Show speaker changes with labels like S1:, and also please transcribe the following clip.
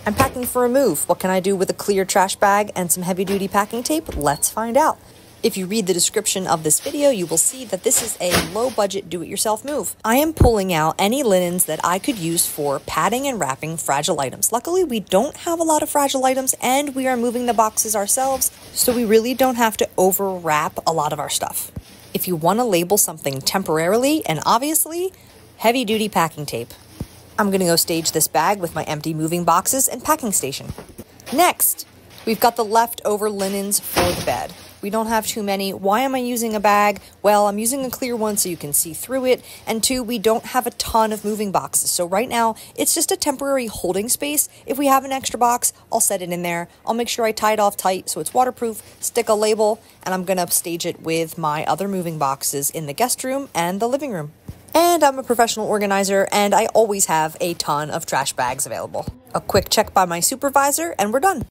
S1: I'm packing for a move. What can I do with a clear trash bag and some heavy-duty packing tape? Let's find out. If you read the description of this video, you will see that this is a low-budget do-it-yourself move. I am pulling out any linens that I could use for padding and wrapping fragile items. Luckily, we don't have a lot of fragile items, and we are moving the boxes ourselves, so we really don't have to over-wrap a lot of our stuff. If you want to label something temporarily and obviously, heavy-duty packing tape. I'm going to go stage this bag with my empty moving boxes and packing station. Next, we've got the leftover linens for the bed. We don't have too many. Why am I using a bag? Well, I'm using a clear one so you can see through it. And two, we don't have a ton of moving boxes. So right now, it's just a temporary holding space. If we have an extra box, I'll set it in there. I'll make sure I tie it off tight so it's waterproof, stick a label, and I'm gonna stage it with my other moving boxes in the guest room and the living room. And I'm a professional organizer, and I always have a ton of trash bags available. A quick check by my supervisor, and we're done.